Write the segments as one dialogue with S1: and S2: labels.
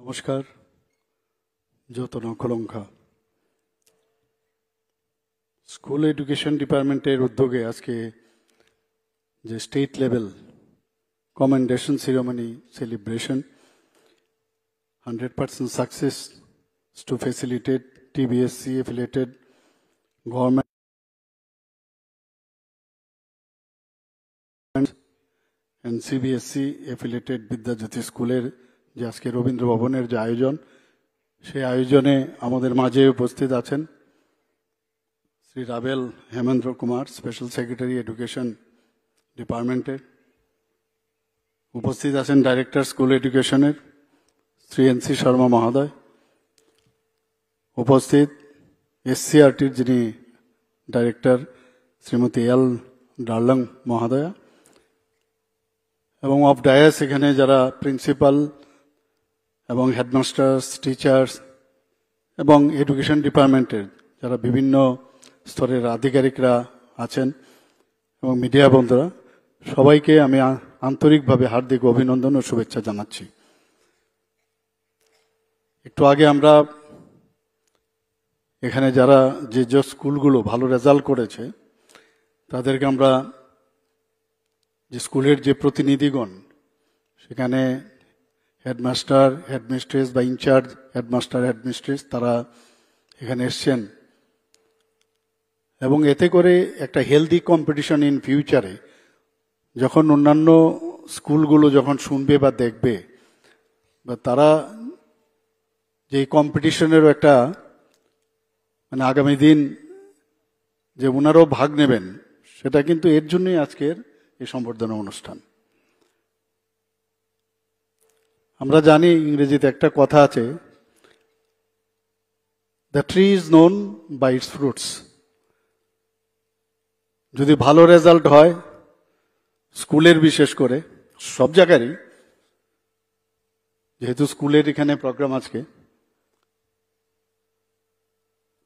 S1: নমস্কার। যতন কলঙ্কা school education ডিপার্টমেন্টের উদ্যোগে আজকে যে state level commendation ceremony celebration 100% success to facilitate TBSC affiliated government and CBSC affiliated Vidyajyoti স্কুলের যে আজকে রবীন্দ্র ভবনের যে আয়োজন, সেই আয়োজনে আমাদের মাঝে উপস্থিত আছেন Shri Rabel Hemendra Kumar, special secretary education ডিপার্টমেন্টের। উপস্থিত আছেন ডাইরেক্টর স্কুল এডুকেশনের শ্রী NC শর্মা মহোদয়। উপস্থিত SCRTর যিনি ডাইরেক্টর শ্রীমতী L ডার্লং মহোদয়া, এবং অফ ডায়াস এখানে যারা প্রিন্সিপাল এবং হেডমাস্টার্স, টিচার্স এবং এডুকেশন ডিপার্টমেন্টের যারা বিভিন্ন স্তরের আধিকারিকরা আছেন এবং মিডিয়া বন্ধুরা, সবাইকে আমি আন্তরিকভাবে হার্দিক অভিনন্দন ও শুভেচ্ছা জানাচ্ছি। একটু আগে আমরা এখানে যারা যে স্কুলগুলো ভালো রেজাল্ট করেছে তাদেরকে আমরা যে স্কুলের যে প্রতিনিধিগণ, সেখানে হেডমাস্টার, হেডমিস্ট্রেস বা ইনচার্জ হেডমাস্টার, হেডমিস্ট্রেস তারা এখানে এসছেন, এবং এতে করে একটা হেলদি কম্পিটিশন ইন ফিউচারে যখন অন্যান্য স্কুলগুলো যখন শুনবে বা দেখবে, বা তারা যে কম্পিটিশনেরও একটা মানে আগামী দিন যে ওনারাও ভাগ নেবেন, সেটা কিন্তু এর জন্যই আজকের এই সম্বর্ধনা অনুষ্ঠান। আমরা জানি ইংরেজিতে একটা কথা আছে, the tree is known by its fruits. যদি ভালো রেজাল্ট হয় স্কুলের, বিশেষ করে সব জায়গারই, যেহেতু স্কুলের এখানে প্রোগ্রাম আজকে,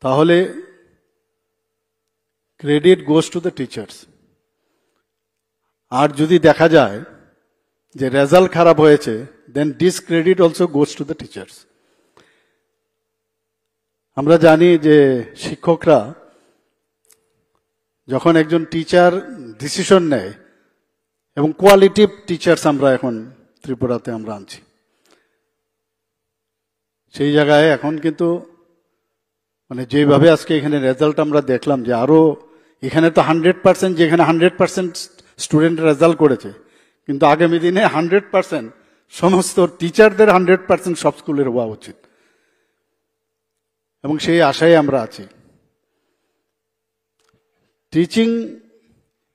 S1: তাহলে credit goes to the teachers. আর যদি দেখা যায় যে রেজাল্ট খারাপ হয়েছে, then discredit also goes to the teachers. আমরা জানি যে শিক্ষকরা যখন একজন টিচার ডিসিশন নেয়, এবং কোয়ালিটিভ টিচার্স আমরা এখন ত্রিপুরাতে আমরা আনছি, সেই জায়গায় এখন কিন্তু মানে যেভাবে আজকে এখানে রেজাল্ট আমরা দেখলাম, যে আরো এখানে তো 100%, যেখানে 100% স্টুডেন্ট রেজাল্ট করেছে, কিন্তু আগামী দিনে 100% সমস্ত টিচারদের 100% সব স্কুলের হওয়া উচিত, এবং সেই আশায় আমরা আছি। টিচিং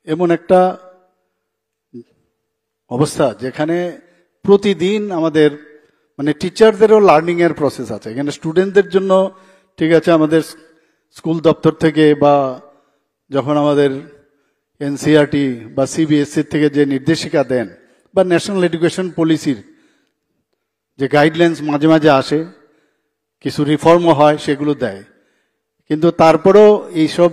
S1: এমন একটা অবস্থা যেখানে প্রতিদিন আমাদের মানে টিচারদেরও লার্নিং এর প্রসেস আছে। এখানে স্টুডেন্টদের জন্য ঠিক আছে, আমাদের স্কুল দপ্তর থেকে বা যখন আমাদের NCERT বা CBSC থেকে যে নির্দেশিকা দেন, বা ন্যাশনাল এডুকেশন পলিসির যে গাইডলাইন্স মাঝে মাঝে আসে, কিছু রিফর্মও হয়, সেগুলো দেয়। কিন্তু তারপরেও এইসব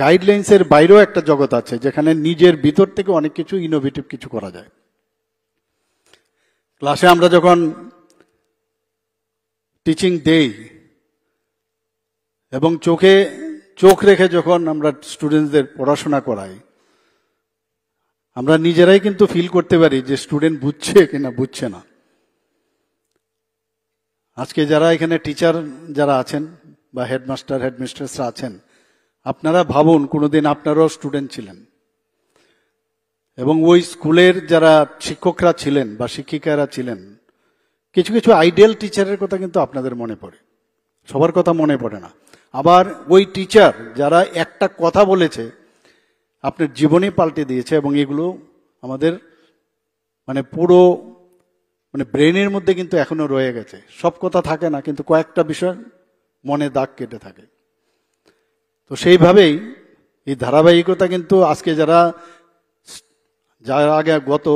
S1: গাইডলাইন্সের বাইরেও একটা জগৎ আছে যেখানে নিজের ভিতর থেকে অনেক কিছু ইনোভেটিভ কিছু করা যায়। ক্লাসে আমরা যখন টিচিং দেই এবং চোখ রেখে যখন আমরা স্টুডেন্টদের পড়াশোনা করাই, আমরা নিজেরাই কিন্তু ফিল করতে পারি যে স্টুডেন্ট বুঝছে কিনা বুঝছে না। আজকে যারা এখানে টিচার যারা আছেন বা হেডমাস্টার, হেডমিস্ট্রেসরা আছেন, আপনারা ভাবুন কোনোদিন আপনারাও স্টুডেন্ট ছিলেন, এবং ওই স্কুলের যারা শিক্ষকরা ছিলেন বা শিক্ষিকারা ছিলেন, কিছু কিছু আইডিয়াল টিচারের কথা কিন্তু আপনাদের মনে পড়ে, সবার কথা মনে পড়ে না। আবার ওই টিচার যারা একটা কথা বলেছে আপনার জীবনই পাল্টে দিয়েছে, এবং এগুলো আমাদের মানে পুরো মানে ব্রেনের মধ্যে কিন্তু এখনো রয়ে গেছে। সব কথা থাকে না, কিন্তু কয়েকটা বিষয় মনে দাগ কেটে থাকে। তো সেইভাবেই এই ধারাবাহিকতা কিন্তু আজকে যারা আগে গত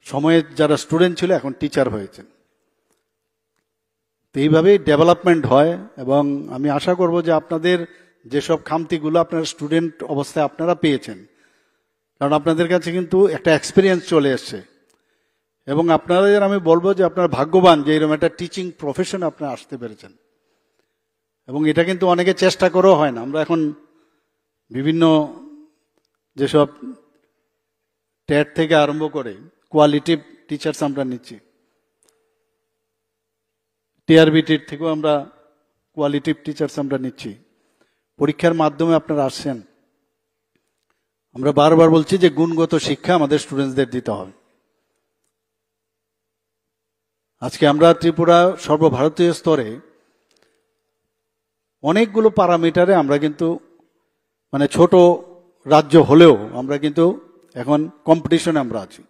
S1: সময়ে যারা স্টুডেন্ট ছিল এখন টিচার হয়েছেন, তো এইভাবেই ডেভেলপমেন্ট হয়। এবং আমি আশা করব যে আপনাদের যেসব খামতিগুলো আপনারা স্টুডেন্ট অবস্থায় আপনারা পেয়েছেন, কারণ আপনাদের কাছে কিন্তু একটা এক্সপিরিয়েন্স চলে এসছে, এবং আপনাদের আমি বলবো যে আপনারা ভাগ্যবান যে এরকম একটা টিচিং প্রফেশন আপনারা আসতে পেরেছেন। এবং এটা কিন্তু অনেকে চেষ্টা করেও হয় না। আমরা এখন বিভিন্ন যেসব টেট থেকে আরম্ভ করে কোয়ালিটিভ টিচার্স আমরা নিচ্ছি, টিআরবিটির থেকেও আমরা কোয়ালিটিভ টিচার্স আমরা নিচ্ছি। পরীক্ষার মাধ্যমে আপনারা আসছেন। আমরা বারবার বলছি যে গুণগত শিক্ষা আমাদের স্টুডেন্টসদের দিতে হবে। আজকে আমরা ত্রিপুরা সর্বভারতীয় স্তরে অনেকগুলো প্যারামিটারে আমরা কিন্তু মানে ছোট রাজ্য হলেও আমরা কিন্তু এখন কম্পিটিশনে আমরা আছি।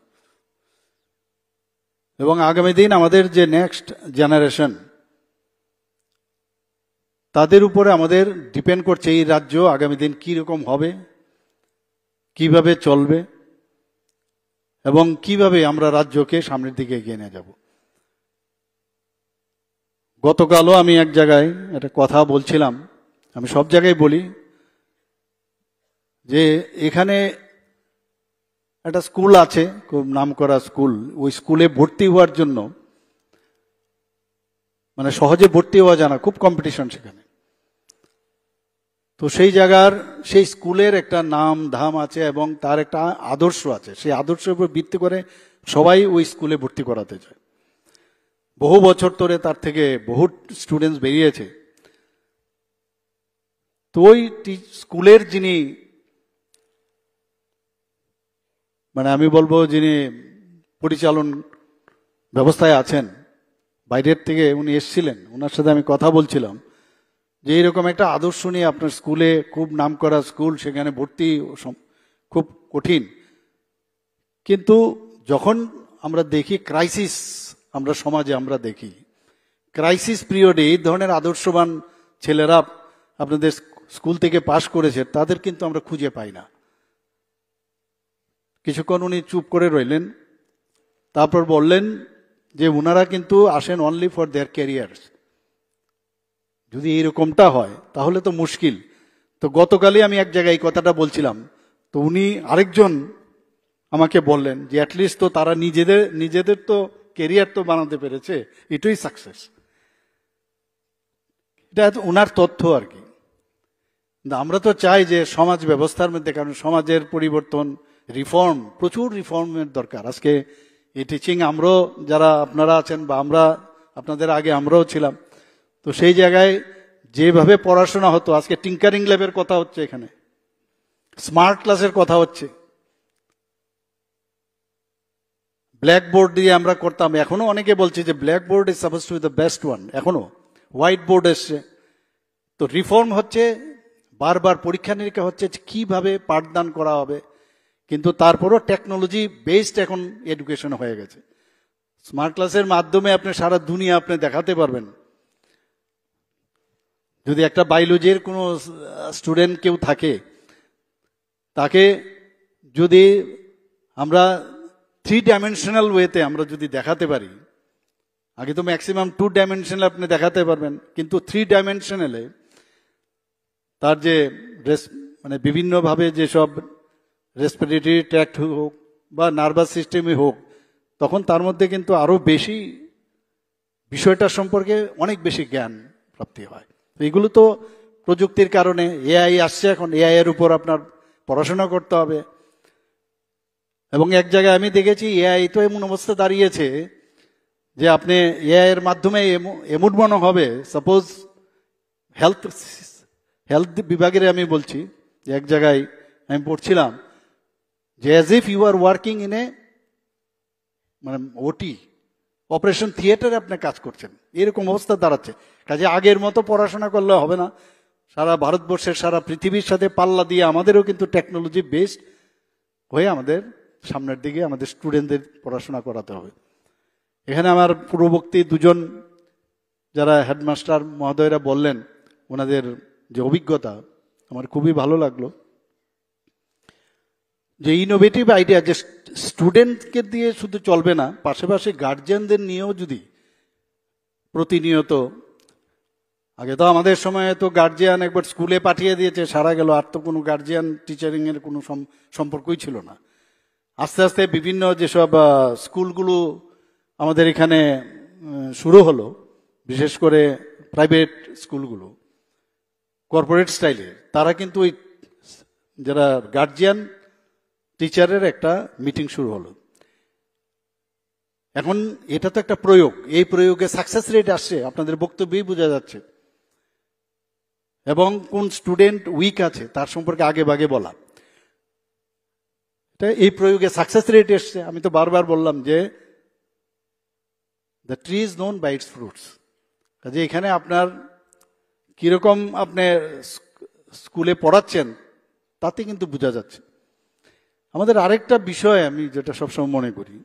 S1: এবং আগামী দিন আমাদের যে নেক্সট জেনারেশন, তাদের উপরে আমাদের ডিপেন্ড করছে এই রাজ্য আগামী দিন কি রকম হবে, কিভাবে চলবে এবং কিভাবে আমরা রাজ্যকে সামনের দিকে এগিয়ে নিয়ে যাব। গতকালও আমি এক জায়গায় একটা কথা বলছিলাম, আমি সব জায়গায় বলি যে এখানে একটা স্কুল আছে, খুব নামকরা স্কুল। ওই স্কুলে ভর্তি হওয়ার জন্য মানে সহজে ভর্তি হওয়া যায় না, খুব কম্পিটিশন সেখানে। তো সেই জায়গার সেই স্কুলের একটা নাম ধাম আছে এবং তার একটা আদর্শ আছে। সেই আদর্শের উপর ভিত্তি করে সবাই ওই স্কুলে ভর্তি করাতে চায়। বহু বছর ধরে তার থেকে বহু স্টুডেন্টস বেরিয়েছে। তো ওই স্কুলের যিনি মানে আমি বলবো যিনি পরিচালন ব্যবস্থায় আছেন, বাইরের থেকে উনি এসেছিলেন, ওনার সাথে আমি কথা বলছিলাম যে এইরকম একটা আদর্শ নিয়ে আপনার স্কুলে, খুব নামকরা স্কুল, সেখানে ভর্তি খুব কঠিন। কিন্তু যখন আমরা দেখি ক্রাইসিস, আমরা সমাজে আমরা দেখি ক্রাইসিস পিরিয়ডে এই ধরনের আদর্শবান ছেলেরা আপনাদের স্কুল থেকে পাশ করেছে, তাদের কিন্তু আমরা খুঁজে পাই না। কিছুক্ষণ উনি চুপ করে রইলেন, তারপর বললেন যে ওনারা কিন্তু আসেন অনলি ফর দেয়ার ক্যারিয়ার্স। যদি এইরকমটা হয় তাহলে তো মুশকিল। তো গতকালই আমি এক জায়গায় এই কথাটা বলছিলাম, তো উনি আরেকজন আমাকে বললেন যে অ্যাটলিস্ট তো তারা নিজেদের তো ক্যারিয়ার তো বানাতে পেরেছে, এটাই সাকসেস। এটা ওনার তথ্য আর কি। আমরা তো চাই যে সমাজ ব্যবস্থার মধ্যে, কারণ সমাজের পরিবর্তন, রিফর্ম, প্রচুর রিফর্মের দরকার। আজকে এই টিচিং আমরাও যারা আপনারা আছেন বা আমরা আপনাদের আগে আমরাও ছিলাম, তো সেই জায়গায় যেভাবে পড়াশোনা হতো, আজকে টিঙ্কারিং ল্যাবের কথা হচ্ছে, এখানে স্মার্ট ক্লাসের কথা হচ্ছে। ব্ল্যাকবোর্ড দিয়ে আমরা করতাম, এখনো অনেকে বলছে যে blackboard is suppose two B the best one, এখনো হোয়াইট বোর্ড এসছে। তো রিফর্ম হচ্ছে, বারবার পরীক্ষা নিরীক্ষা হচ্ছে কিভাবে পাঠদান করা হবে, কিন্তু তারপরও টেকনোলজি বেসড এখন এডুকেশন হয়ে গেছে। স্মার্ট ক্লাসের মাধ্যমে আপনি সারা দুনিয়া আপনি দেখাতে পারবেন। যদি একটা বায়োলজির কোনো স্টুডেন্ট কেউ থাকে, তাকে যদি আমরা 3 ডাইমেনশনাল ওয়েতে আমরা যদি দেখাতে পারি, আগে তো ম্যাক্সিমাম 2 ডাইমেনশনাল আপনি দেখাতে পারবেন, কিন্তু 3 ডাইমেনশনালে তার যে মানে বিভিন্নভাবে যেসব রেসপিরেটরি ট্র্যাক্ট হোক বা নার্ভাস সিস্টেমই হোক, তখন তার মধ্যে কিন্তু আরো বেশি বিষয়টা সম্পর্কে অনেক বেশি জ্ঞান প্রাপ্তি হয়। তো এগুলো তো প্রযুক্তির কারণে, এআই আসছে, এখন এআই এর উপর আপনার পড়াশোনা করতে হবে। এবং এক জায়গায় আমি দেখেছি এআই তো এমন অবস্থা দাঁড়িয়েছে যে আপনি এআই এর মাধ্যমে এমন মনে হবে, সাপোজ হেলথ বিভাগের আমি বলছি যে এক জায়গায় আমি পড়ছিলাম যে as if you are working in a মানে ওটি অপারেশন থিয়েটারে আপনি কাজ করছেন, এরকম অবস্থা দাঁড়াচ্ছে। কাজে আগের মতো পড়াশোনা করলে হবে না, সারা ভারতবর্ষের সারা পৃথিবীর সাথে পাল্লা দিয়ে আমাদেরও কিন্তু টেকনোলজি বেসড হয়ে আমাদের সামনের দিকে আমাদের স্টুডেন্টদের পড়াশোনা করাতে হবে। এখানে আমার পূর্ববর্তী দুজন যারা হেডমাস্টার মহোদয়রা বললেন, ওনাদের যে অভিজ্ঞতা আমার খুবই ভালো লাগলো। যে ইনোভেটিভ আইডিয়া, যে স্টুডেন্টকে দিয়ে শুধু চলবে না, পাশাপাশি গার্জিয়ানদের নিয়েও যদি প্রতিনিয়ত, আগে তো আমাদের সময় তো গার্জিয়ান একবার স্কুলে পাঠিয়ে দিয়েছে সারা গেল, আর তো কোনো গার্জিয়ান টিচারিং এর কোনো সম্পর্কই ছিল না। আস্তে আস্তে বিভিন্ন যেসব স্কুলগুলো আমাদের এখানে শুরু হলো, বিশেষ করে প্রাইভেট স্কুলগুলো কর্পোরেট স্টাইলের, তারা কিন্তু ওই যারা গার্জিয়ান টিচারের একটা মিটিং শুরু হলো। এখন এটা তো একটা প্রয়োগ, এই প্রয়োগে সাকসেস রেট আসছে, আপনাদের বক্তব্যেই বোঝা যাচ্ছে, এবং কোন স্টুডেন্ট উইক আছে তার সম্পর্কে আগে ভাগে বলা, এই প্রয়োগে সাকসেস রেট এসছে। আমি তো বারবার বললাম যে the tree is known by its fruits. কাজে এখানে আপনার কিরকম আপনি স্কুলে পড়াচ্ছেন তাতে কিন্তু বোঝা যাচ্ছে। আমাদের আরেকটা বিষয় আমি যেটা সবসময় মনে করি,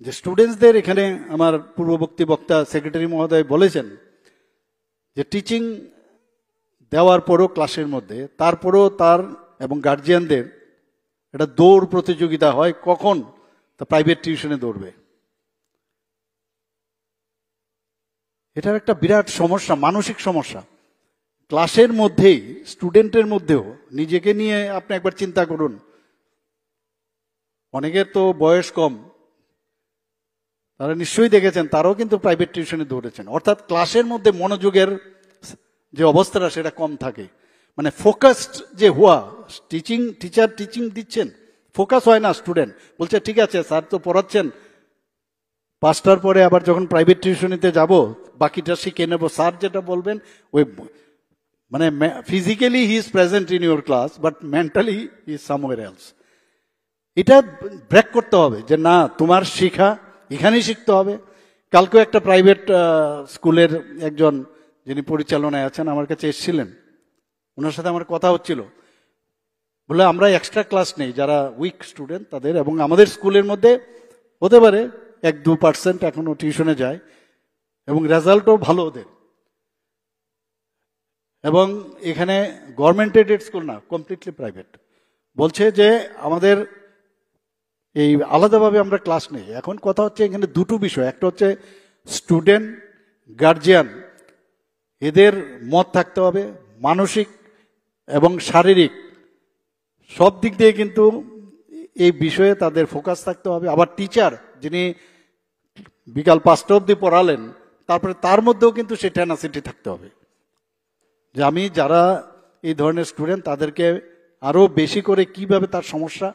S1: যে স্টুডেন্টসদের এখানে আমার পূর্ববর্তী বক্তা সেক্রেটারি মহোদয় বলেছেন যে টিচিং দেওয়ার পরও ক্লাসের মধ্যে তারপরও তার এবং গার্জিয়ানদের একটা দৌড় প্রতিযোগিতা হয়, কখন তা প্রাইভেট টিউশনে দৌড়বে। এটার একটা বিরাট সমস্যা, মানসিক সমস্যা। ক্লাসের মধ্যেই স্টুডেন্টের মধ্যেও নিজেকে নিয়ে আপনি একবার চিন্তা করুন, অনেকের তো বয়স কম, তারা নিশ্চয়ই দেখেছেন তারাও কিন্তু প্রাইভেট টিউশনে দৌড়েছেন। অর্থাৎ ক্লাসের মধ্যে মনোযোগের যে অবস্থাটা সেটা কম থাকে, মানে ফোকাসড যে হওয়া, টিচার টিচিং দিচ্ছেন, ফোকাস হয় না। স্টুডেন্ট বলছে ঠিক আছে স্যার তো পড়াচ্ছেন, 5টার পরে আবার যখন প্রাইভেট টিউশনিতে যাব বাকিটা শিখে নেব, স্যার যেটা বলবেন ওই, মানে physically he is present in your class but mentally he is somewhere else. এটা ব্রেক করতে হবে যে না, তোমার শিখা এখানেই শিখতে হবে। কালকেও একটা প্রাইভেট স্কুলের একজন যিনি পরিচালনায় আছেন আমার কাছে এসেছিলেন, ওনার সাথে আমার কথা হচ্ছিল, বলে আমরা এক্সট্রা ক্লাস নেই যারা উইক স্টুডেন্ট তাদের, এবং আমাদের স্কুলের মধ্যে হতে পারে 1-2% এখনো টিউশনে যায় এবং রেজাল্টও ভালো ওদের। এবং এখানে গভর্নমেন্ট এডেড স্কুল না, কমপ্লিটলি প্রাইভেট। বলছে যে আমাদের এই আলাদাভাবে আমরা ক্লাস নেই। এখন কথা হচ্ছে এখানে দুটো বিষয়, একটা হচ্ছে স্টুডেন্ট গার্জিয়ান এদের মত থাকতে হবে, মানসিক এবং শারীরিক সব দিক দিয়ে কিন্তু এই বিষয়ে তাদের ফোকাস থাকতে হবে। আবার টিচার যিনি বিকাল 5টা অবধি পড়ালেন, তারপরে তার মধ্যেও কিন্তু সেই টেনাসিটি থাকতে হবে যে আমি যারা এই ধরনের স্টুডেন্ট তাদেরকে আরো বেশি করে কিভাবে তার সমস্যা।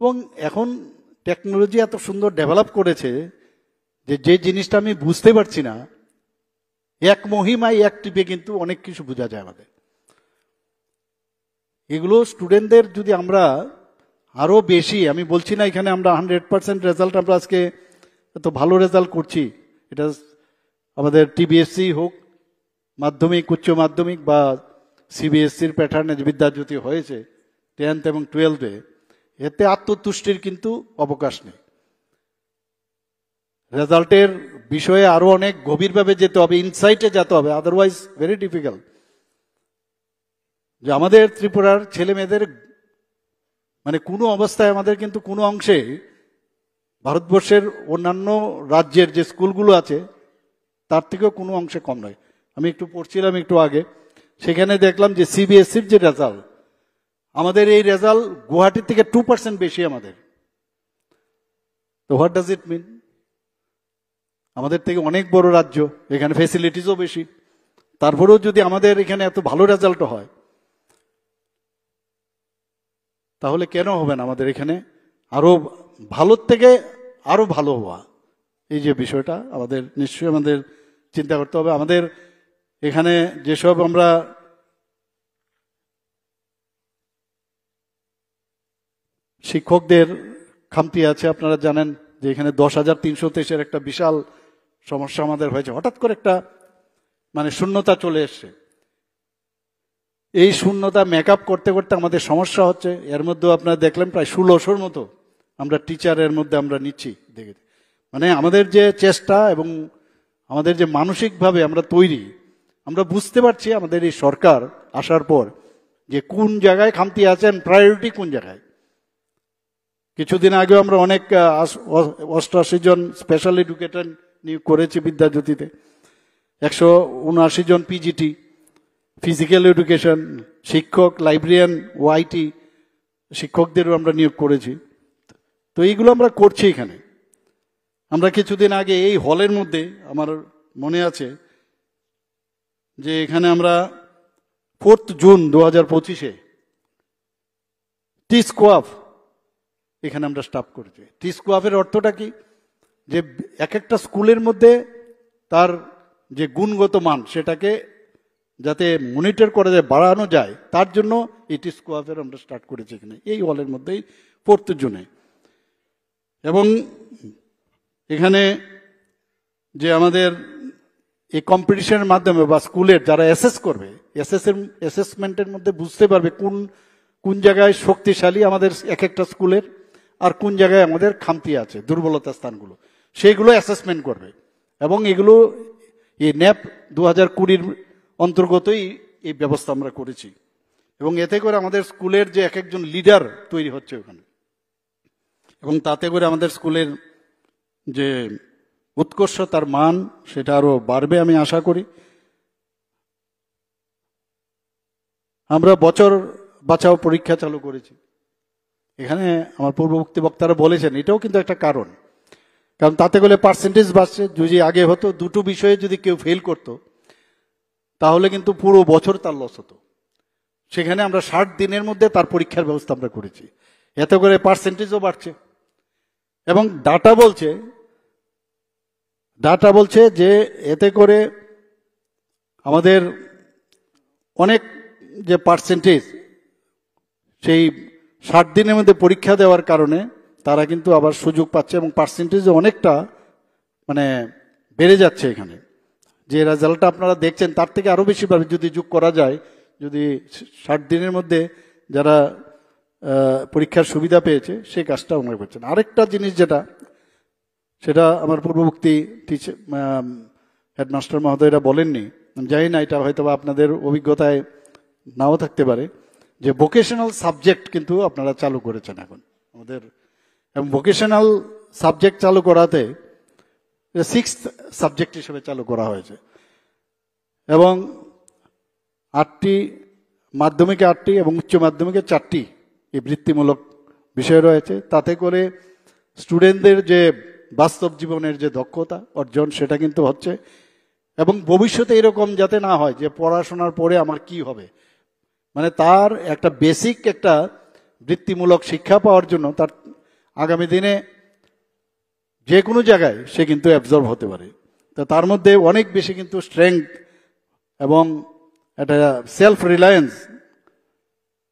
S1: এবং এখন টেকনোলজি এত সুন্দর ডেভেলপ করেছে যে যে জিনিসটা আমি বুঝতে পারছি না, এক মহিমায় এক টিপে কিন্তু অনেক কিছু বোঝা যায় আমাদের। এগুলো স্টুডেন্টদের যদি আমরা আরো বেশি, আমি বলছি না এখানে আমরা 100% রেজাল্ট, আমরা আজকে এত ভালো রেজাল্ট করছি, এটা আমাদের টিবিএসসি হোক, মাধ্যমিক উচ্চ মাধ্যমিক বা সিবিএসসির প্যাটার্নে বিদ্যাজ্যোতি হয়েছে 10th এবং 12th-এ, এতে আত্মতুষ্টির কিন্তু অবকাশ নেই। রেজাল্টের বিষয়ে আরো অনেক গভীরভাবে যেতে হবে, ইনসাইটে যেতে হবে, আদারওয়াইজ ভেরি ডিফিকাল্ট। যে আমাদের ত্রিপুরার ছেলে মেয়েদের মানে কোনো অবস্থায় আমাদের কিন্তু কোনো অংশে ভারতবর্ষের অন্যান্য রাজ্যের যে স্কুলগুলো আছে তার থেকেও কোনো অংশে কম নয়। আমি একটু পড়ছিলাম একটু আগে, সেখানে দেখলাম যে সিবিএসসির যে রেজাল্ট, আমাদের এই রেজাল্ট গুয়াহাটির থেকে 2% বেশি আমাদের। তো হোয়াট ডাজ ইট মিন? আমাদের থেকে অনেক বড় রাজ্য, এখানে ফেসিলিটিসও বেশি, তারপরেও যদি আমাদের এখানে এত ভালো রেজাল্ট হয়, তাহলে কেন হবে না আমাদের এখানে আরো ভালোর থেকে আরো ভালো হওয়া? এই যে বিষয়টা আমাদের নিশ্চয়ই আমাদের চিন্তা করতে হবে। আমাদের এখানে যেসব আমরা শিক্ষকদের খামতি আছে, আপনারা জানেন যে এখানে 10,323-এর একটা বিশাল সমস্যা আমাদের হয়েছে। হঠাৎ করে একটা মানে শূন্যতা চলে এসছে। এই শূন্যতা মেকআপ করতে করতে আমাদের সমস্যা হচ্ছে। এর মধ্যে আপনারা দেখলেন প্রায় 1600-র মতো আমরা টিচারের মধ্যে আমরা নিচ্ছি। দেখে মানে আমাদের যে চেষ্টা এবং আমাদের যে মানসিকভাবে আমরা তৈরি, আমরা বুঝতে পারছি আমাদের এই সরকার আসার পর যে কোন জায়গায় খামতি আছেন, প্রায়োরিটি কোন জায়গায়। কিছুদিন আগেও আমরা অনেক 88 জন স্পেশাল এডুকেটর নিয়োগ করেছি বিদ্যাজ্যোতিতে, 179 জন পিজিটি, ফিজিক্যাল এডুকেশন শিক্ষক, লাইব্রেরিয়ান, ওআইটি শিক্ষকদেরও আমরা নিয়োগ করেছি। তো এইগুলো আমরা করছি এখানে। আমরা কিছুদিন আগে এই হলের মধ্যে আমার মনে আছে যে এখানে আমরা 4 জুন 2025 টি স্কোয়াফ এখানে আমরা স্টাফ করেছি। টি স্কোয়াফের অর্থটা কি, যে এক একটা স্কুলের মধ্যে তার যে গুণগত মান সেটাকে যাতে মনিটর করা যায়, বাড়ানো যায়, তার জন্য এই টি স্কোয়াফের আমরা স্টার্ট করেছি এখানে এই হলের মধ্যেই 4 জুনে। এবং এখানে যে আমাদের এই কম্পিটিশনের মাধ্যমে বা স্কুলের যারা অ্যাসেস করবে, অ্যাসেসমেন্টের মধ্যে বুঝতে পারবে কোন কোন জায়গায় শক্তিশালী আমাদের এক একটা স্কুলের, আর কোন জায়গায় আমাদের খামতি আছে, দুর্বলতা স্থানগুলো, সেইগুলো অ্যাসেসমেন্ট করবে। এবং এগুলো এই ন্যাপ 2020 অন্তর্গতই এই ব্যবস্থা আমরা করেছি। এবং এতে করে আমাদের স্কুলের যে এক একজন লিডার তৈরি হচ্ছে ওখানে, এবং তাতে করে আমাদের স্কুলের যে উৎকর্ষতার মান সেটা আরো বাড়বে আমি আশা করি। আমরা বছর বাঁচাও পরীক্ষা চালু করেছি এখানে। আমার পূর্ববর্তী বক্তারা বলেছেন এটাও কিন্তু একটা কারণ, কারণ তাতে করে পার্সেন্টেজ বাড়ছে। যদি আগে হতো দুটো বিষয়ে যদি কেউ ফেল করত তাহলে কিন্তু পুরো বছর তার লস হতো। সেখানে আমরা 60 দিনের মধ্যে তার পরীক্ষার ব্যবস্থা আমরা করেছি, এতে করে পার্সেন্টেজও বাড়ছে। এবং ডাটা বলছে যে এতে করে আমাদের অনেক যে পার্সেন্টেজ, সেই 60 দিনের মধ্যে পরীক্ষা দেওয়ার কারণে তারা কিন্তু আবার সুযোগ পাচ্ছে এবং পার্সেন্টেজ অনেকটা মানে বেড়ে যাচ্ছে। এখানে যে রেজাল্টটা আপনারা দেখছেন তার থেকে আরো বেশি পাবে যদি যোগ করা যায়। যদি 60 দিনের মধ্যে যারা পরীক্ষার সুবিধা পেয়েছে সেই কাজটা আমরা করছেন। আরেকটা জিনিস যেটা, সেটা আমার পূর্ববর্তী হেডমাস্টার মহোদয়রা বলেননি, জানি না এটা হয়তো আপনাদের অভিজ্ঞতায় নাও থাকতে পারে, যে ভোকেশনাল সাবজেক্ট কিন্তু আপনারা চালু করেছেন এখন আমাদের। এবং ভোকেশনাল সাবজেক্ট চালু করাতে 6th সাবজেক্ট হিসেবে চালু করা হয়েছে। এবং 8টি মাধ্যমিকে 8টি এবং উচ্চ মাধ্যমিকে 4টি এই বৃত্তিমূলক বিষয় রয়েছে। তাতে করে স্টুডেন্টদের যে বাস্তব জীবনের যে দক্ষতা অর্জন সেটা কিন্তু হচ্ছে। এবং ভবিষ্যতে এরকম যাতে না হয় যে পড়াশোনার পরে আমার কি হবে, মানে তার একটা বেসিক একটা বৃত্তিমূলক শিক্ষা পাওয়ার জন্য তার আগামী দিনে যে কোনো জায়গায় সে কিন্তু অ্যাবজর্ব হতে পারে। তো তার মধ্যে অনেক বেশি কিন্তু স্ট্রেংথ এবং একটা সেলফ রিলায়েন্স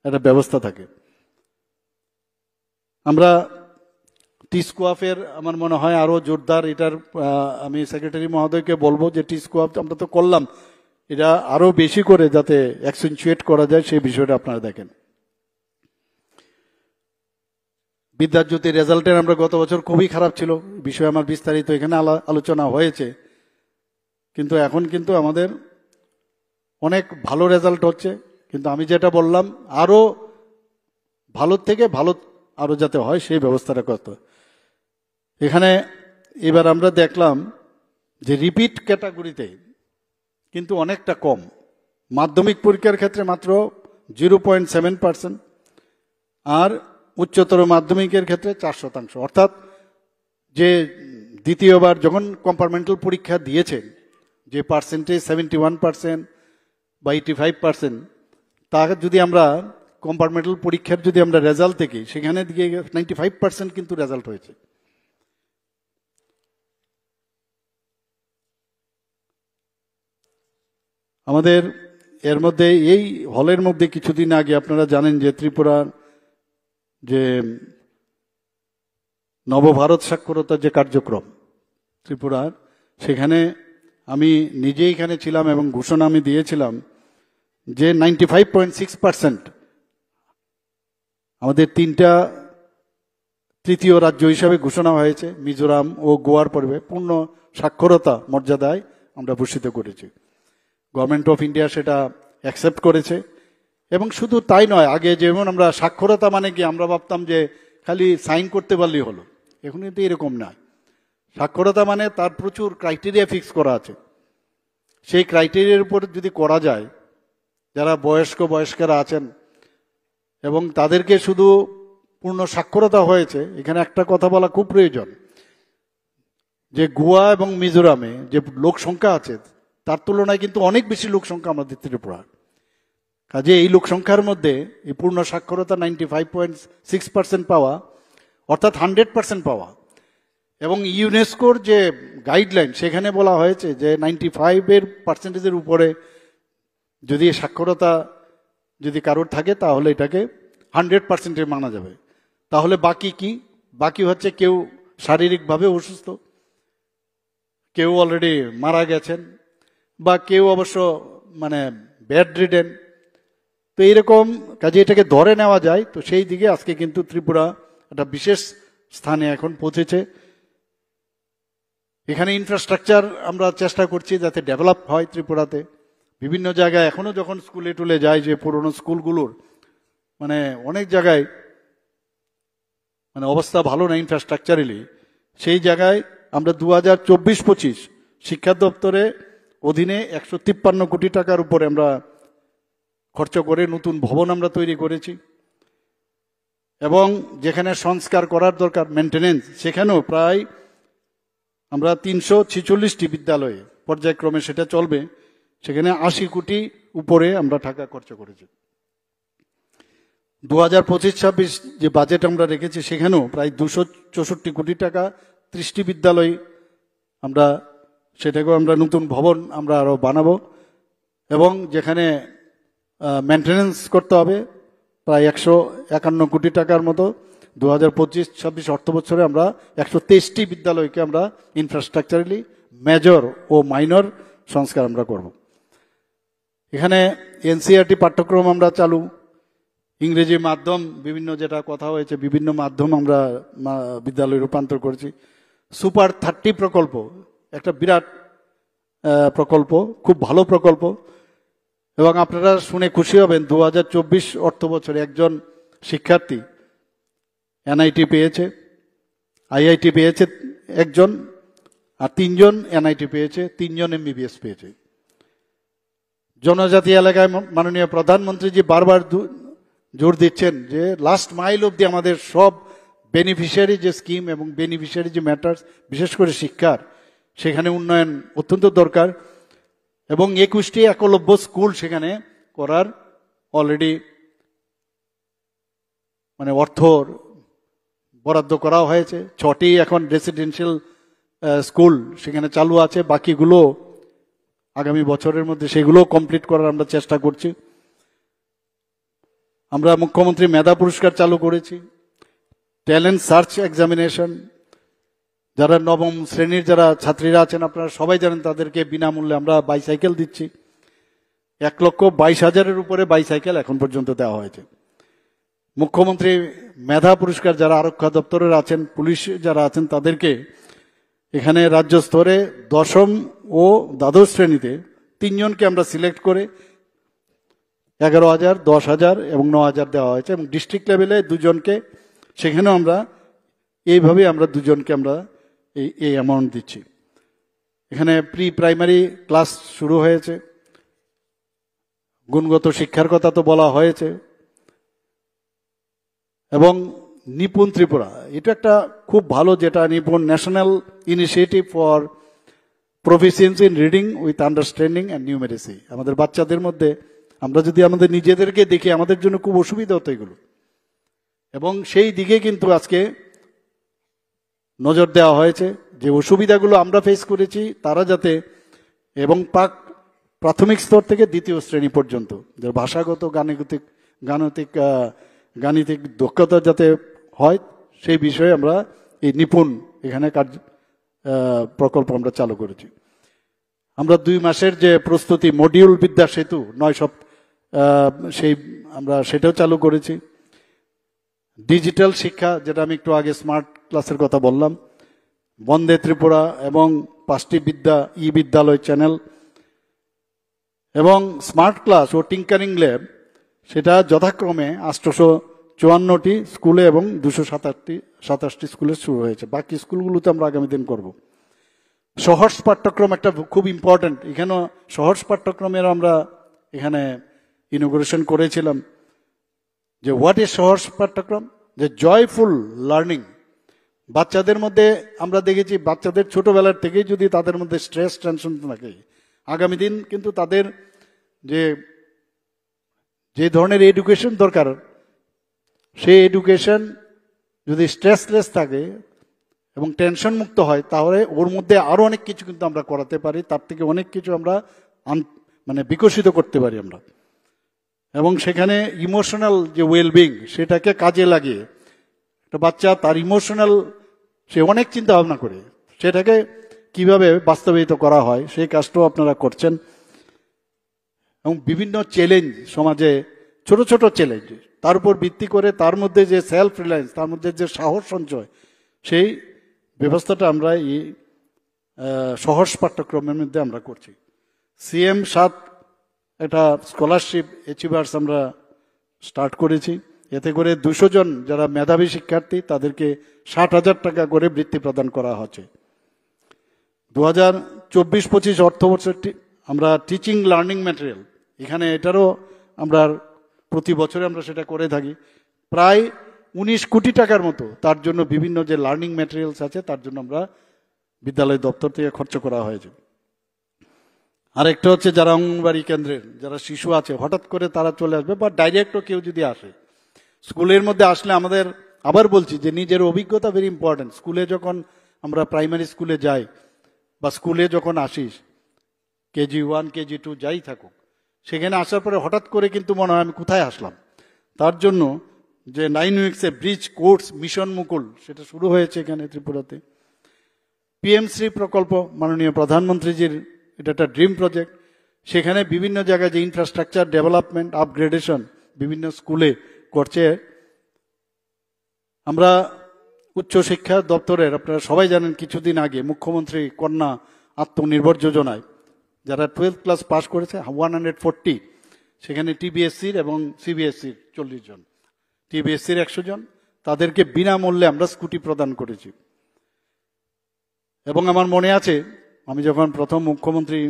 S1: একটা ব্যবস্থা থাকে। আমরা টি স্কোয়াফের আমার মনে হয় আরো জোরদার, এটার আমি সেক্রেটারি মহোদয়কে বলবো যে টি স্কোয়াফ আমরা তো করলাম, এটা আরো বেশি করে যাতে অ্যাকসেন্টুয়েট করা যায় সেই বিষয়টা আপনারা দেখেন। বিদ্যাজ্যোতি রেজাল্টের আমরা গত বছর খুবই খারাপ ছিল, বিষয় আমার বিস্তারিত এখানে আলোচনা হয়েছে। কিন্তু এখন কিন্তু আমাদের অনেক ভালো রেজাল্ট হচ্ছে। কিন্তু আমি যেটা বললাম আরো ভালো থেকে ভালো আরো যাতে হয় সেই ব্যবস্থাটা করতে। এখানে এবার আমরা দেখলাম যে রিপিট ক্যাটাগরিতে কিন্তু অনেকটা কম। মাধ্যমিক পরীক্ষার ক্ষেত্রে মাত্র 0.7%, আর উচ্চতর মাধ্যমিকের ক্ষেত্রে 4%। অর্থাৎ যে দ্বিতীয়বার যখন কম্পার্টমেন্টাল পরীক্ষা দিয়েছেন যে পার্সেন্টেজ 71% বা 85%, তা যদি আমরা কম্পার্টমেন্টাল পরীক্ষার যদি আমরা রেজাল্ট দেখি সেখানে দিকে 95% কিন্তু রেজাল্ট হয়েছে। আমাদের এর মধ্যে এই হলের মধ্যে কিছুদিন আগে আপনারা জানেন যে ত্রিপুরার যে নবভারত সাক্ষরতার যে কার্যক্রম ত্রিপুরার, সেখানে আমি নিজে এখানে ছিলাম এবং ঘোষণা আমি দিয়েছিলাম যে 95.6% আমাদের 3টা তৃতীয় রাজ্য হিসাবে ঘোষণা হয়েছে। মিজোরাম ও গোয়ার পর্বে পূর্ণ সাক্ষরতা মর্যাদায় আমরা ভূষিত করেছি। গভর্নমেন্ট অফ ইন্ডিয়া সেটা অ্যাকসেপ্ট করেছে। এবং শুধু তাই নয়, আগে যেমন আমরা সাক্ষরতা মানে কি আমরা ভাবতাম যে খালি সাইন করতে পারলেই হলো, এখন কিন্তু এরকম না। সাক্ষরতা মানে তার প্রচুর ক্রাইটেরিয়া ফিক্স করা আছে। সেই ক্রাইটেরিয়ার উপর যদি করা যায়, যারা বয়স্করা আছেন এবং তাদেরকে শুধু পূর্ণ সাক্ষরতা হয়েছে, এখানে একটা কথা বলা খুব প্রয়োজন, যে গোয়া এবং মিজোরামে যে লোক সংখ্যা আছে তার তুলনায় কিন্তু অনেক বেশি লোক সংখ্যা আমাদের ত্রিপুরা। কাজে এই লোক সংখ্যার মধ্যে এই পূর্ণ সাক্ষরতা 95.6% পাওয়া, অর্থাৎ 100% পাওয়া, এবং ইউনেস্কোর যে গাইডলাইন সেখানে বলা হয়েছে যে 95% উপরে যদি সাক্ষরতা যদি কারোর থাকে তাহলে এটাকে 100% মানা যাবে। তাহলে বাকি কি? বাকি হচ্ছে কেউ শারীরিকভাবে অসুস্থ, কেউ অলরেডি মারা গেছেন, বা কেউ অবশ্য মানে বেড রিডেন। তো এইরকম কাজে এটাকে ধরে নেওয়া যায়। তো সেই দিকে আজকে কিন্তু ত্রিপুরা একটা বিশেষ স্থানে এখন পৌঁছেছে। এখানে ইনফ্রাস্ট্রাকচার আমরা চেষ্টা করছি যাতে ডেভেলপ হয় ত্রিপুরাতে। বিভিন্ন জায়গায় এখনো যখন স্কুলে টুলে যায়, যে পুরনো স্কুলগুলোর মানে অনেক জায়গায় মানে অবস্থা ভালো না ইনফ্রাস্ট্রাকচারালি, সেই জায়গায় আমরা 2024-25 শিক্ষা দপ্তরে অধীনে 153 কোটি টাকার উপরে আমরা খরচ করে নতুন ভবন আমরা তৈরি করেছি। এবং যেখানে সংস্কার করার দরকার, মেনটেনেন্স, সেখানেও প্রায় আমরা 346টি বিদ্যালয়ে পর্যায়ক্রমে সেটা চলবে, সেখানে 80 কোটি উপরে আমরা টাকা খরচ করেছি। 2025-26 যে বাজেট আমরা রেখেছি সেখানেও প্রায় 264 কোটি টাকা, 30টি বিদ্যালয় আমরা সেটাকেও আমরা নতুন ভবন আমরা আরো বানাবো। এবং যেখানে মেনটেনেন্স করতে হবে প্রায় 151 কোটি টাকার মতো 2025-26 অর্থ বছরে আমরা 123টি বিদ্যালয়কে আমরা ইনফ্রাস্ট্রাকচারালি মেজর ও মাইনর সংস্কার আমরা করব। এখানে এনসিইআরটি পাঠ্যক্রম আমরা চালু, ইংরেজি মাধ্যম বিভিন্ন যেটা কথা হয়েছে বিভিন্ন মাধ্যম আমরা বিদ্যালয়ে রূপান্তর করেছি। সুপার 30 প্রকল্প একটা বিরাট প্রকল্প, খুব ভালো প্রকল্প। এবং আপনারা শুনে খুশি হবেন 2024 অর্থ বছরে একজন শিক্ষার্থী এনআইটি পেয়েছে, আইআইটি পেয়েছে একজন, আর 3জন এনআইটি পেয়েছে, 3জন এমবিবিএস পেয়েছে। জনজাতি এলাকায় মাননীয় প্রধানমন্ত্রীজি বারবার জোর দিচ্ছেন যে লাস্ট মাইল অব্দি আমাদের সব বেনিফিশিয়ারি যে স্কিম এবং বেনিফিশিয়ারি যে ম্যাটার্স, বিশেষ করে শিক্ষার, সেখানে উন্নয়ন অত্যন্ত দরকার। এবং 21টি একলব্য স্কুল সেখানে করার অলরেডি মানে অর্থ বরাদ্দ করা হয়েছে। 6টি এখন রেসিডেন্সিয়াল স্কুল সেখানে চালু আছে, বাকিগুলো আগামী বছরের মধ্যে সেগুলো কমপ্লিট করার আমরা চেষ্টা করছি। আমরা মুখ্যমন্ত্রী মেধা পুরস্কার চালু করেছি, ট্যালেন্ট সার্চ এক্সামিনেশন, যারা নবম শ্রেণীর যারা ছাত্রীরা আছেন আপনারা সবাই জানেন তাদেরকে বিনামূল্যে আমরা বাইসাইকেল দিচ্ছি। 1,22,000-এর উপরে বাইসাইকেল এখন পর্যন্ত দেওয়া হয়েছে। মুখ্যমন্ত্রী মেধা পুরস্কার যারা আরক্ষা দপ্তরের আছেন, পুলিশ যারা আছেন, তাদেরকে এখানে রাজ্য স্তরে 10ম ও দ্বাদশ শ্রেণীতে 3 জনকে আমরা সিলেক্ট করে 11,000, 10,000 এবং 9,000 দেওয়া হয়েছে। এবং ডিস্ট্রিক্ট লেভেলে 2 জনকে, সেখানেও আমরা এইভাবে আমরা 2 জনকে আমরা এই অ্যামাউন্ট দিচ্ছি। এখানে প্রি প্রাইমারি ক্লাস শুরু হয়েছে, গুণগত শিক্ষার কথা তো বলা হয়েছে। এবং নিপুণ ত্রিপুরা এটা একটা খুব ভালো, যেটা NIPUN national initiative for proficiency in reading with understanding and numeracy. আমাদের বাচ্চাদের মধ্যে আমরা যদি আমাদের নিজেদেরকে দেখি, আমাদের জন্য খুব অসুবিধা হতো এগুলো, এবং সেই দিকে কিন্তু আজকে নজর দেওয়া হয়েছে যে অসুবিধাগুলো আমরা ফেস করেছি তারা যাতে, এবং প্রাথমিক স্তর থেকে 2য় শ্রেণী পর্যন্ত যে ভাষাগত গাণিতিক দক্ষতা যাতে হয় সেই বিষয়ে আমরা এই নিপুণ এখানে প্রকল্প আমরা চালু করেছি। আমরা 2 মাসের যে প্রস্তুতি মডিউল বিদ্যা সেতু 9 সপ্তাহ সেই আমরা সেটাও চালু করেছি। ডিজিটাল শিক্ষা, যেটা আমি একটু আগে স্মার্ট ক্লাসের কথা বললাম, বন্দে ত্রিপুরা এবং 5টি বিদ্যালয় চ্যানেল এবং স্মার্ট ক্লাস ও টিঙ্কারিং ল্যাব, সেটা যথাক্রমে 854টি স্কুলে এবং 227টি স্কুলে শুরু হয়েছে। বাকি স্কুলগুলোতে আমরা আগামী দিন করব। সহজ পাঠ্যক্রম একটা খুব ইম্পর্টেন্ট, এখানেও সহজ পাঠ্যক্রমের আমরা এখানে ইনোগ্রেশন করেছিলাম। যে হোয়াট ইজ সহজ পাঠ্যক্রম, যে জয়ফুল লার্নিং। বাচ্চাদের মধ্যে আমরা দেখেছি, বাচ্চাদের ছোটবেলার থেকেই যদি তাদের মধ্যে স্ট্রেস টেনশন থাকে, আগামী দিন কিন্তু তাদের যে ধরনের এডুকেশন দরকার, সেই এডুকেশন যদি স্ট্রেসলেস থাকে এবং টেনশন মুক্ত হয়, তাহলে ওর মধ্যে আরো অনেক কিছু কিন্তু আমরা করাতে পারি, তার থেকে অনেক কিছু আমরা বিকশিত করতে পারি আমরা। এবং সেখানে ইমোশনাল যে ওয়েলবিং, সেটাকে কাজে লাগিয়ে একটা বাচ্চা তার ইমোশনাল, সে অনেক চিন্তা ভাবনা করে, সেটাকে কিভাবে বাস্তবায়িত করা হয় সেই কাজটাও আপনারা করছেন। এবং বিভিন্ন চ্যালেঞ্জ সমাজে, ছোট ছোট চ্যালেঞ্জ, তার উপর ভিত্তি করে তার মধ্যে যে সেলফ রিলায়েন্স, তার মধ্যে যে সাহস সঞ্চয়, সেই ব্যবস্থাটা আমরা এই সহজ পাঠ্যক্রমের মধ্যে আমরা করছি। CM7 একটা স্কলারশিপ অ্যাচিভার্স আমরা স্টার্ট করেছি। এতে করে 200 জন যারা মেধাবী শিক্ষার্থী, তাদেরকে 60,000 টাকা করে বৃত্তি প্রদান করা হচ্ছে। 2024-25 অর্থবর্ষে আমরা টিচিং লার্নিং ম্যাটেরিয়াল, এখানে এটারও আমরা প্রতি বছরে আমরা সেটা করে থাকি। প্রায় 19 কোটি টাকার মতো তার জন্য বিভিন্ন যে লার্নিং ম্যাটেরিয়ালস আছে তার জন্য আমরা বিদ্যালয় দপ্তর থেকে খরচ করা হয়েছে। আরেকটা হচ্ছে যারা অঙ্গনবাড়ি কেন্দ্রের যারা শিশু আছে, হঠাৎ করে তারা চলে আসবে, বা ডাইরেক্টও কেউ যদি আসে, স্কুলের মধ্যে আসলে আমাদের, আবার বলছি যে নিজের অভিজ্ঞতা ভেরি ইম্পর্টেন্ট। স্কুলে যখন আমরা প্রাইমারি স্কুলে যাই বা স্কুলে যখন আসিস, KG1 KG2 যাই থাকুক, সেখানে আসার পরে হঠাৎ করে কিন্তু মনে হয় আমি কোথায় আসলাম। তার জন্য যে 9 উইকসে ব্রিজ কোর্স মিশন মুকুল, সেটা শুরু হয়েছে এখানে ত্রিপুরাতে। PMশ্রী প্রকল্প, মাননীয় প্রধানমন্ত্রীজির এটা একটা ড্রিম প্রজেক্ট। সেখানে বিভিন্ন জায়গায় যে ইনফ্রাস্ট্রাকচার ডেভেলপমেন্ট, আপগ্রেডেশন বিভিন্ন স্কুলে করছে। আমরা উচ্চশিক্ষা দপ্তরের, আপনারা সবাই জানেন, কিছুদিন আগে মুখ্যমন্ত্রী কন্যা আত্মনির্ভর যোজনায় যারা 12th ক্লাস পাস করেছে 140, সেখানে TBSCর এবং CBSCর 40 জন, TBSCর 100 জন, তাদেরকে বিনামূল্যে আমরা স্কুটি প্রদান করেছি। এবং আমার মনে আছে, আমি যখন প্রথম মুখ্যমন্ত্রী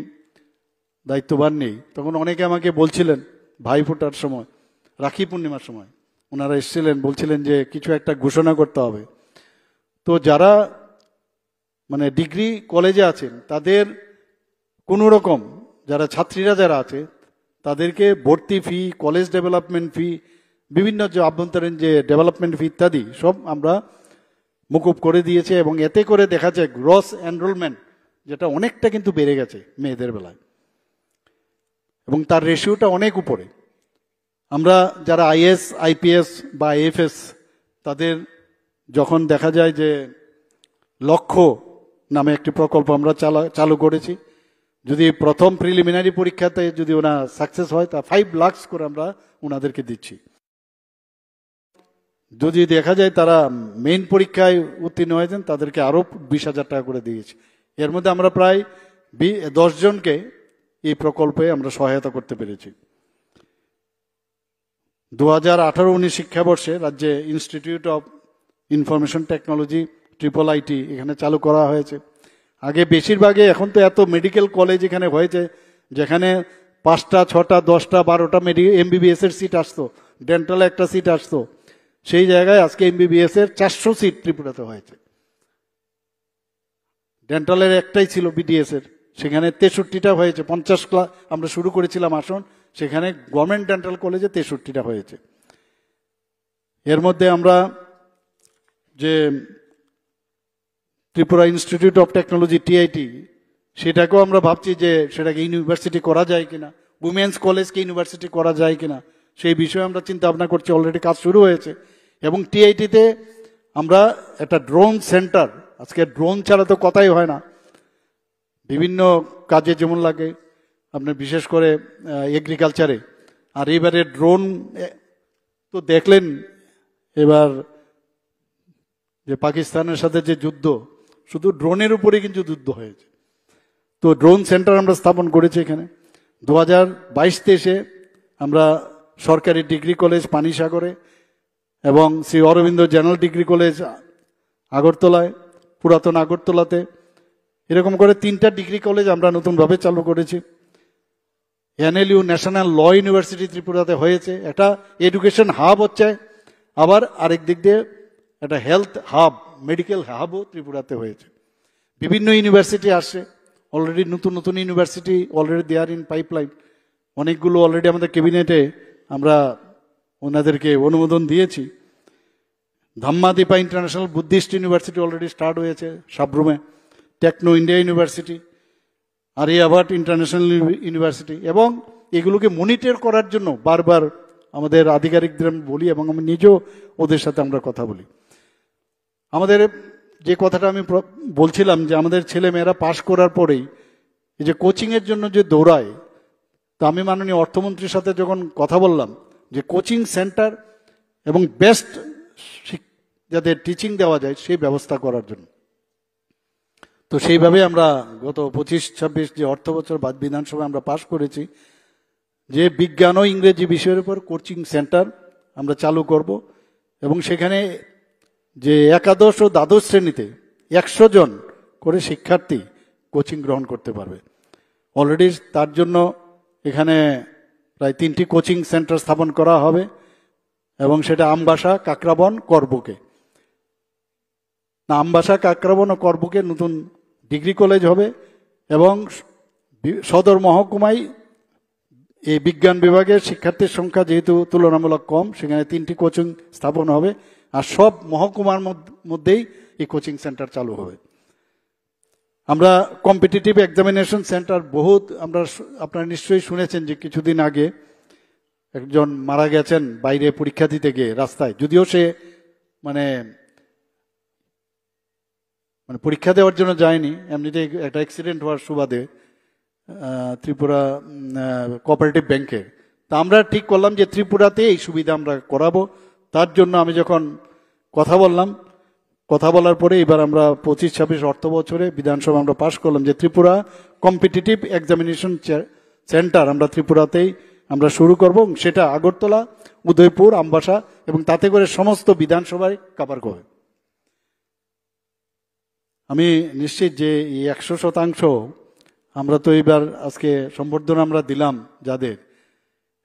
S1: দায়িত্বভার নেই, তখন অনেকে আমাকে বলছিলেন, ভাই ফোটার সময়, রাখি পূর্ণিমার সময় ওনারা এসেছিলেন, বলছিলেন যে কিছু একটা ঘোষণা করতে হবে। তো যারা ডিগ্রি কলেজে আছেন, তাদের কোনো রকম, যারা ছাত্রীরা যারা আছে, তাদেরকে ভর্তি ফি, কলেজ ডেভেলপমেন্ট ফি, বিভিন্ন যে আভ্যন্তরীণ যে ডেভেলপমেন্ট ফি ইত্যাদি সব আমরা মুকুব করে দিয়েছে। এবং এতে করে দেখা যায় গ্রস এনরোলমেন্ট যেটা অনেকটা কিন্তু বেড়ে গেছে মেয়েদের বেলায়, এবং তার রেশিওটা অনেক উপরে। আমরা যারা IAS IPS বা IFS, তাদের যখন দেখা যায় যে লক্ষ্য নামে একটি প্রকল্প আমরা চালু করেছি, যদি প্রথম প্রিলিমিনারি পরীক্ষাতে যদি ওরা সাকসেস হয়, তা 5 লাখ করে আমরা ওনাদেরকে দিচ্ছি। যদি দেখা যায় তারা মেইন পরীক্ষায় উত্তীর্ণ হয়েছেন, তাদেরকে আরো 20,000 টাকা করে দিয়েছি। এর মধ্যে আমরা প্রায় 10 জনকে এই প্রকল্পে আমরা সহায়তা করতে পেরেছি। 2018-19 শিক্ষাবর্ষে রাজ্যে institute of information technology IIIT এখানে চালু করা হয়েছে। আগে বেশিরভাগে, এখন তো এত মেডিকেল কলেজ এখানে হয়েছে, যেখানে 5টা 6টা 10টা 12টা MBBS এর সিট আসতো, ডেন্টালে একটা সিট আসতো, সেই জায়গায় আজকে MBBS এর 400 সিট ত্রিপুরাতে হয়েছে। ডেন্টালের একটাই ছিল BDS এর, সেখানে 63টা হয়েছে। 50 ক্লাস আমরা শুরু করেছিলাম আসন, সেখানে গভর্নমেন্ট ডেন্টাল কলেজে 63টা হয়েছে। এর মধ্যে আমরা যে Tripura institute of technology TIT, সেটাকেও আমরা ভাবছি যে সেটাকে ইউনিভার্সিটি করা যায় কিনা, উইমেন্স কলেজকে ইউনিভার্সিটি করা যায় কিনা, সেই বিষয়ে আমরা চিন্তা ভাবনা করছি। অলরেডি কাজ শুরু হয়েছে। এবং TIT-তে আমরা একটা ড্রোন সেন্টার, আজকে ড্রোন ছাড়া তো কথাই হয় না, বিভিন্ন কাজে যেমন লাগে, আপনার বিশেষ করে এগ্রিকালচারে। আর এবারে ড্রোন তো দেখলেন, এবার যে পাকিস্তানের সাথে যে যুদ্ধ, শুধু ড্রোনের উপরে কিন্তু যুদ্ধ হয়েছে। তো ড্রোন সেন্টার আমরা স্থাপন করেছি এখানে। 2022-23 আমরা সরকারি ডিগ্রি কলেজ পানিসাগরে এবং Shri Aurobindo general degree college আগরতলায়, পুরাতন আগরতলাতে, এরকম করে 3টা ডিগ্রি কলেজ আমরা নতুনভাবে চালু করেছি। NLU ন্যাশনাল ল ইউনিভার্সিটি ত্রিপুরাতে হয়েছে, একটা এডুকেশন হাব হচ্ছে। আবার আরেক দিক দিয়ে একটা হেলথ হাব, মেডিকেল হাবও ত্রিপুরাতে হয়েছে। বিভিন্ন ইউনিভার্সিটি আসছে, অলরেডি নতুন নতুন university already there in pipeline. অনেকগুলো অলরেডি আমাদের ক্যাবিনেটে আমরা ওনাদেরকে অনুমোদন দিয়েছি। Dhammadipa international Buddhist university already start হয়েছে সাবরুমে, Techno India university, Aryabhatta international university. এবং এগুলোকে মনিটর করার জন্য বারবার আমাদের আধিকারিকদের আমি বলি এবং আমি নিজেও ওদের সাথে আমরা কথা বলি। আমাদের যে কথাটা আমি বলছিলাম যে আমাদের ছেলে মেয়েরা পাশ করার পরেই এই যে কোচিংয়ের জন্য যে দৌড়ায়, তা আমি মাননীয় অর্থমন্ত্রীর সাথে যখন কথা বললাম যে কোচিং সেন্টার এবং বেস্ট যাদের টিচিং দেওয়া যায় সেই ব্যবস্থা করার জন্য, তো সেইভাবে আমরা গত 25-26 যে অর্থ বছর বাদ বিধানসভায় আমরা পাশ করেছি যে বিজ্ঞান ও ইংরেজি বিষয়ের উপর কোচিং সেন্টার আমরা চালু করব এবং সেখানে যে একাদশ ও দ্বাদশ শ্রেণীতে 100 জন করে শিক্ষার্থী কোচিং গ্রহণ করতে পারবে। অলরেডি তার জন্য এখানে প্রায় 3টি কোচিং সেন্টার স্থাপন করা হবে এবং সেটা আমবাসা, কাকরাবন, করবুকে। না, আমবাসা, কাকরাবন ও করবুকে নতুন ডিগ্রি কলেজ হবে এবং সদর মহকুমায় এই বিজ্ঞান বিভাগের শিক্ষার্থীর সংখ্যা যেহেতু তুলনামূলক কম, সেখানে 3টি কোচিং স্থাপন হবে আর সব মহকুমার মধ্যেই এই কোচিং সেন্টার চালু হবে। আমরা কম্পিটিটিভ এক্সামিনেশন সেন্টার বহুত আপনারা নিশ্চয়ই শুনেছেন যে কিছুদিন আগে একজন মারা গেছেন বাইরে পরীক্ষা দিতে গিয়ে রাস্তায়, যদিও সে মানে পরীক্ষা দেওয়ার জন্য যায়নি, এমনিতে একটা অ্যাক্সিডেন্ট হওয়ার সুবাদে ত্রিপুরা কোঅপারেটিভ ব্যাংকে। তা আমরা ঠিক করলাম যে ত্রিপুরাতে এই সুবিধা আমরা করাবো। তার জন্য আমি যখন কথা বলার পরে এবার আমরা 25-26 অর্থ বছরে বিধানসভা আমরা পাশ করলাম যে ত্রিপুরা কম্পিটিটিভ এক্সামিনেশন সেন্টার আমরা ত্রিপুরাতেই আমরা শুরু করব। সেটা আগরতলা, উদয়পুর, আমবাসা এবং তাতে করে সমস্ত বিধানসভায় কভার করবে। আমি নিশ্চিত যে এই 100% আমরা তো এবার আজকে সম্বর্ধনা আমরা দিলাম যাদের,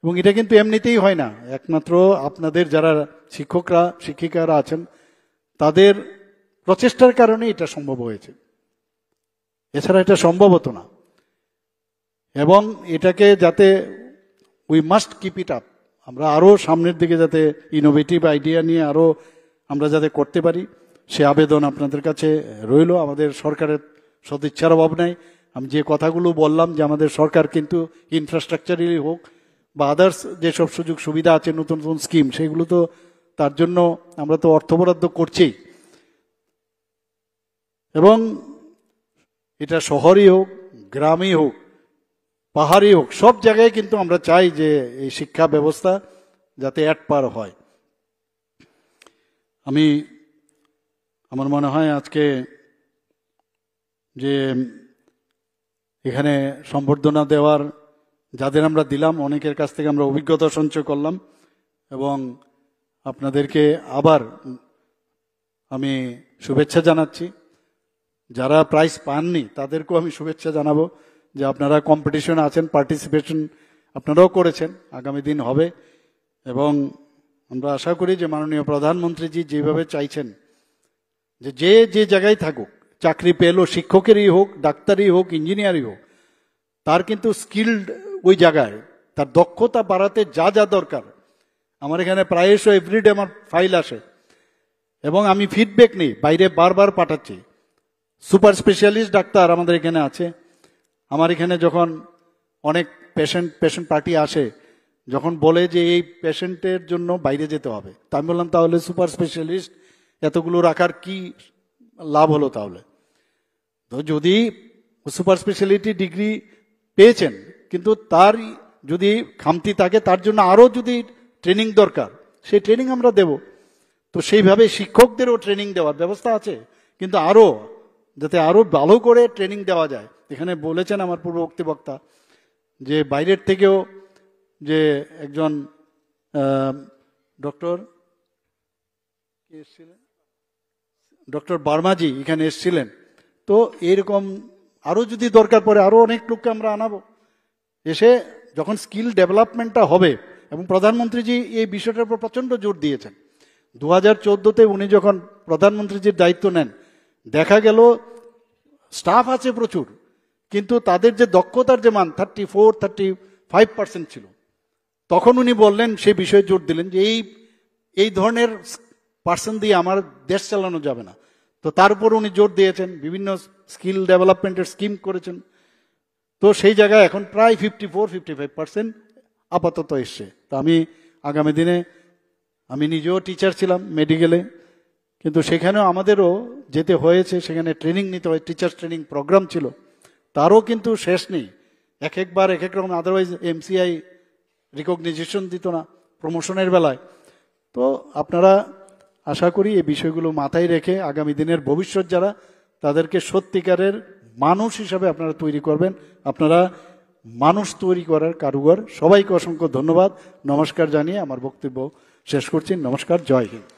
S1: এবং এটা কিন্তু এমনিতেই হয় না, একমাত্র আপনাদের যারা শিক্ষকরা শিক্ষিকারা আছেন তাদের প্রচেষ্টার কারণে এটা সম্ভব হয়েছে, এছাড়া এটা সম্ভব হতো না। এবং এটাকে যাতে we must keep it up, আমরা আরো সামনের দিকে যাতে ইনোভেটিভ আইডিয়া নিয়ে আরো আমরা যাতে করতে পারি সে আবেদন আপনাদের কাছে রইল। আমাদের সরকারের সদিচ্ছার অভাব নাই। আমি যে কথাগুলো বললাম যে আমাদের সরকার কিন্তু ইনফ্রাস্ট্রাকচারালি হোক বা আদার্স যেসব সুযোগ সুবিধা আছে নতুন নতুন স্কিম, সেগুলো তো তার জন্য আমরা তো অর্থ বরাদ্দ করছি। এবং এটা শহরই হোক, গ্রামই হোক, পাহাড়ই হোক, সব জায়গায় কিন্তু আমরা চাই যে এই শিক্ষা ব্যবস্থা যাতে একপার হয়। আমার মনে হয় আজকে যে এখানে সম্বর্ধনা দেওয়ার যাদের আমরা দিলাম অনেকের কাছ থেকে আমরা অভিজ্ঞতা সঞ্চয় করলাম এবং আপনাদেরকে আবার আমি শুভেচ্ছা জানাচ্ছি। যারা প্রাইজ পাননি তাদেরকেও আমি শুভেচ্ছা জানাবো যে আপনারা কম্পিটিশন আছেন, পার্টিসিপেশন আপনারাও করেছেন, আগামী দিন হবে। এবং আমরা আশা করি যে মাননীয় প্রধানমন্ত্রীজি যেভাবে চাইছেন যে যে যে জায়গায় থাকুক, চাকরি পেলো, শিক্ষকেরই হোক, ডাক্তারই হোক, ইঞ্জিনিয়ারই হোক, তার কিন্তু স্কিল্ড ওই জায়গায় তার দক্ষতা বাড়াতে যা যা দরকার। আমার এখানে প্রায়শই এভরিডে আমার ফাইল আসে এবং আমি ফিডব্যাক নিই, বাইরে বারবার পাঠাচ্ছি। সুপার স্পেশালিস্ট ডাক্তার আমাদের এখানে আছে। আমার এখানে যখন অনেক পেশেন্ট পার্টি আসে, যখন বলে যে এই পেশেন্টের জন্য বাইরে যেতে হবে, তা আমি বললাম তাহলে সুপার স্পেশালিস্ট এতগুলো রাখার কি লাভ হলো? তাহলে তো যদি সুপার স্পেশালিটি ডিগ্রি পেয়েছেন কিন্তু তার যদি খামতি থাকে, তার জন্য আরো যদি ট্রেনিং দরকার, সেই ট্রেনিং আমরা দেব। তো সেইভাবে শিক্ষকদেরও ট্রেনিং দেওয়ার ব্যবস্থা আছে, কিন্তু আরো যাতে আরো ভালো করে ট্রেনিং দেওয়া যায়। এখানে বলেছেন আমার পূর্ববর্তী বক্তা যে বাইরের থেকেও যে একজন ডক্টর বার্মাজি এখানে এসেছিলেন। তো এরকম আরো যদি দরকার পড়ে আরো অনেক লোককে আমরা আনাবো, এসে যখন স্কিল ডেভেলপমেন্টটা হবে। এবং প্রধানমন্ত্রীজি এই বিষয়টার উপর প্রচন্ড জোর দিয়েছেন 2014-তে উনি যখন প্রধানমন্ত্রীজির দায়িত্ব নেন, দেখা গেল স্টাফ আছে প্রচুর, কিন্তু তাদের যে দক্ষতার যে মান 34-35% ছিল। তখন উনি বললেন, সে বিষয়ে জোর দিলেন যে এই ধরনের পার্সন দিয়ে আমার দেশ চালানো যাবে না। তো তার উপর উনি জোর দিয়েছেন, বিভিন্ন স্কিল ডেভেলপমেন্টের স্কিম করেছেন। তো সেই জায়গায় এখন প্রায় 54-55% আপাতত এসছে। তো আমি আগামী দিনে, আমি নিজেও টিচার ছিলাম মেডিকেলে, কিন্তু সেখানেও আমাদেরও যেতে হয়েছে, সেখানে ট্রেনিং নিতে হয়, টিচার ট্রেনিং প্রোগ্রাম ছিল, তারও কিন্তু শেষ নেই। একবার এক রকম, আদারওয়াইজ MCI রিকগনাইজেশন দিত না প্রমোশনের বেলায়। তো আপনারা আশা করি এই বিষয়গুলো মাথায় রেখে আগামী দিনের ভবিষ্যৎ যারা, তাদেরকে সত্যিকারের মানুষ হিসাবে আপনারা তৈরি করবেন। আপনারা মানুষ তৈরি করার কারিগর। সবাইকে অসংখ্য ধন্যবাদ, নমস্কার জানিয়ে আমার বক্তব্য শেষ করছি। নমস্কার, জয় হিন্দ।